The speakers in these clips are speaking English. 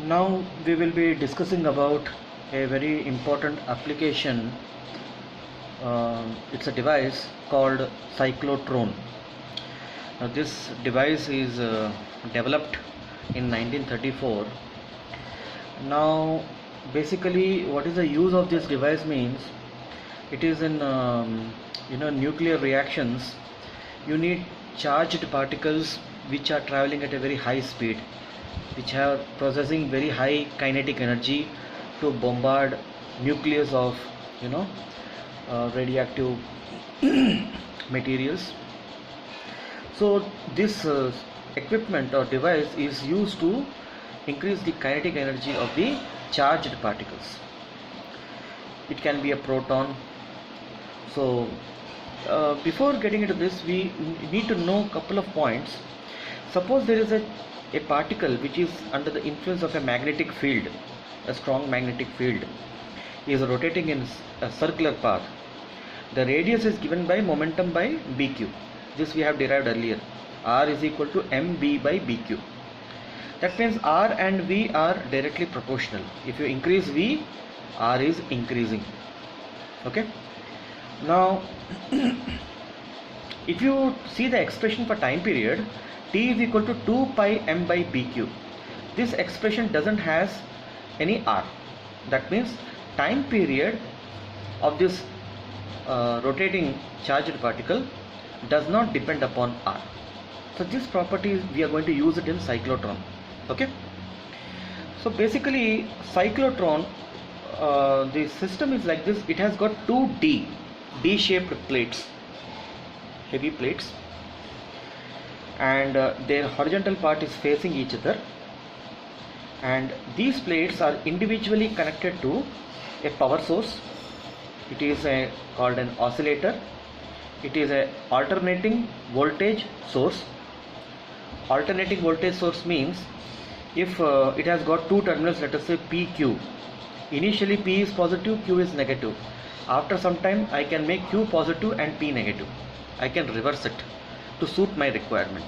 Now we will be discussing about a very important application. It's a device called cyclotron. Now this device is developed in 1934. Now basically what is the use of this device means it is in nuclear reactions. You need charged particles which are traveling at a very high speed, which are possessing very high kinetic energy to bombard nucleus of radioactive materials. So this equipment or device is used to increase the kinetic energy of the charged particles. It can be a proton. So before getting into this, we need to know a couple of points. Suppose there is a particle which is under the influence of a magnetic field, a strong magnetic field, is rotating in a circular path. The radius is given by momentum by bq. This we have derived earlier. R is equal to mb by bq. That means R and V are directly proportional. If you increase V, R is increasing. Okay. Now if you see the expression for time period, T is equal to 2 pi m by bq. This expression doesn't has any R. That means time period of this rotating charged particle does not depend upon R. So this property we are going to use it in cyclotron. Okay. So basically cyclotron, the system is like this. It has got two D-shaped plates, heavy plates, and their horizontal part is facing each other, and these plates are individually connected to a power source. It is called an oscillator. It is a alternating voltage source. Alternating voltage source means if it has got two terminals, let us say PQ. Initially P is positive, Q is negative. After some time I can make Q positive and P negative. I can reverse it to suit my requirement.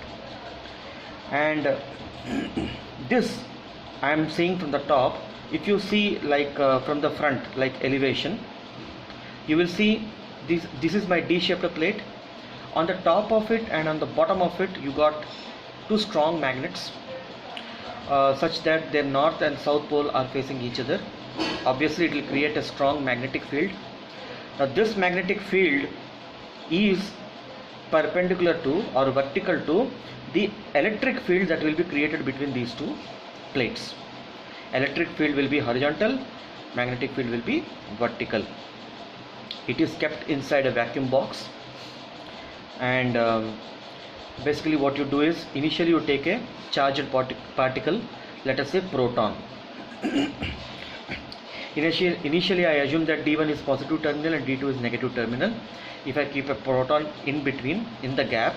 And this I am seeing from the top. If you see like from the front, like elevation, you will see this is my D-shaped plate. On the top of it and on the bottom of it you got two strong magnets, such that their north and south pole are facing each other. Obviously it will create a strong magnetic field. Now this magnetic field is perpendicular to or vertical to the electric field that will be created between these two plates. Electric field will be horizontal, magnetic field will be vertical. It is kept inside a vacuum box, and basically what you do is initially you take a charged particle, let us say proton. Initially I assume that D1 is positive terminal and D2 is negative terminal. If I keep a proton in between, in the gap,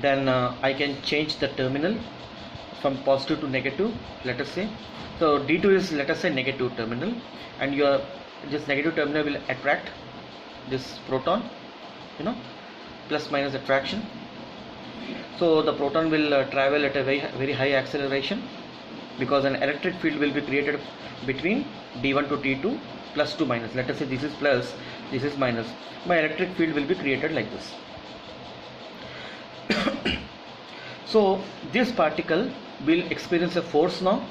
then I can change the terminal from positive to negative, let us say. So D2 is, let us say, negative terminal, and this negative terminal will attract this proton, plus minus attraction. So the proton will travel at a very high acceleration, because an electric field will be created between D1 to T2, plus to minus. Let us say this is plus, this is minus. My electric field will be created like this. So this particle will experience a force now.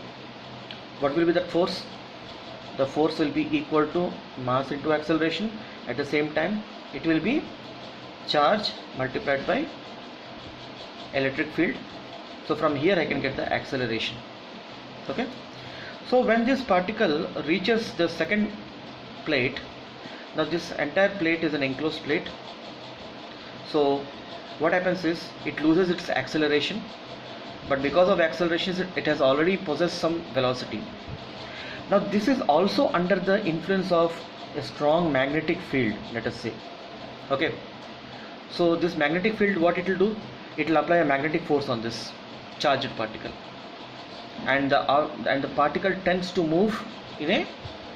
What will be that force? The force will be equal to mass into acceleration. At the same time it will be charge multiplied by electric field. So from here I can get the acceleration. Okay. So when this particle reaches the second plate, now this entire plate is an enclosed plate. So what happens is it loses its acceleration, but because of acceleration it has already possessed some velocity. Now this is also under the influence of a strong magnetic field, let us say. Okay. So this magnetic field, what it will do? It will apply a magnetic force on this charged particle, and the particle tends to move in a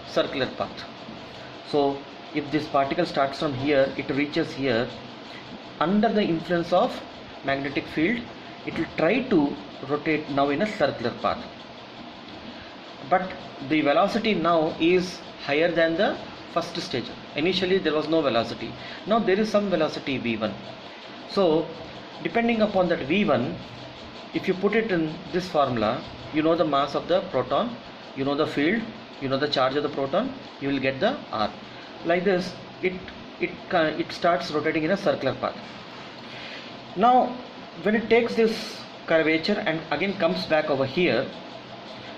circular path. So if this particle starts from here, it reaches here, under the influence of magnetic field, it will try to rotate now in a circular path. but the velocity now is higher than the first stage. Initially there was no velocity, now there is some velocity v1. So depending upon that v1, if you put it in this formula, you know the mass of the proton, you know the field, you know the charge of the proton, you will get the r. Like this it starts rotating in a circular path. Now when it takes this curvature and again comes back over here,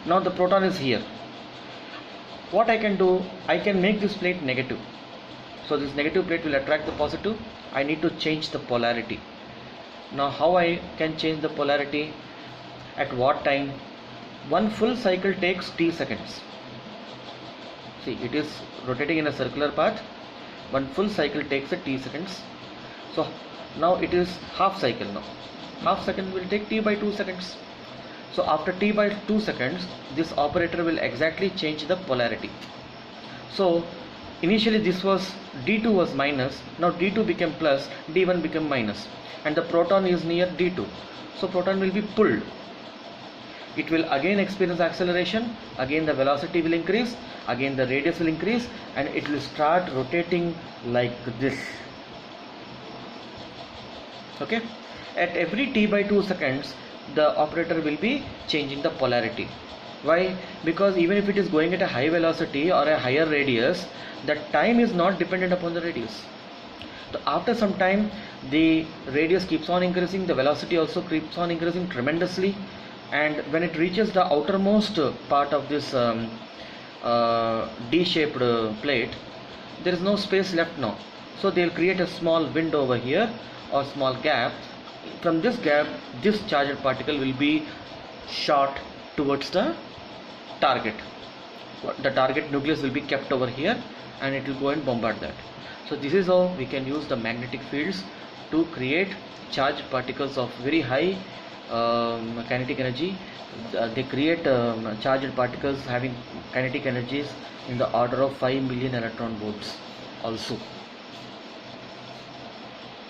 now the proton is here. What I can do, I can make this plate negative. So this negative plate will attract the positive. I need to change the polarity. Now how I can change the polarity? At what time? One full cycle takes t seconds. See, it is rotating in a circular path. One full cycle takes a t seconds. So now it is half cycle now. Half second will take t by 2 seconds. So after t by 2 seconds, this operator will exactly change the polarity. So initially this was d2 was minus, now d2 became plus, d1 became minus, and the proton is near d2. So proton will be pulled. It will again experience acceleration, again the velocity will increase, again the radius will increase, and it will start rotating like this. Okay, at every t by 2 seconds the operator will be changing the polarity. Why? Because even if it is going at a high velocity or a higher radius, the time is not dependent upon the radius. So after some time the radius keeps on increasing, the velocity also keeps on increasing tremendously, and when it reaches the outermost part of this D-shaped plate, there is no space left now. So they will create a small window over here or small gap. From this gap, this charged particle will be shot towards the target. The target nucleus will be kept over here and it will go and bombard that. So this is how we can use the magnetic fields to create charged particles of very high kinetic energy. They create charged particles having kinetic energies in the order of 5 million electron volts also.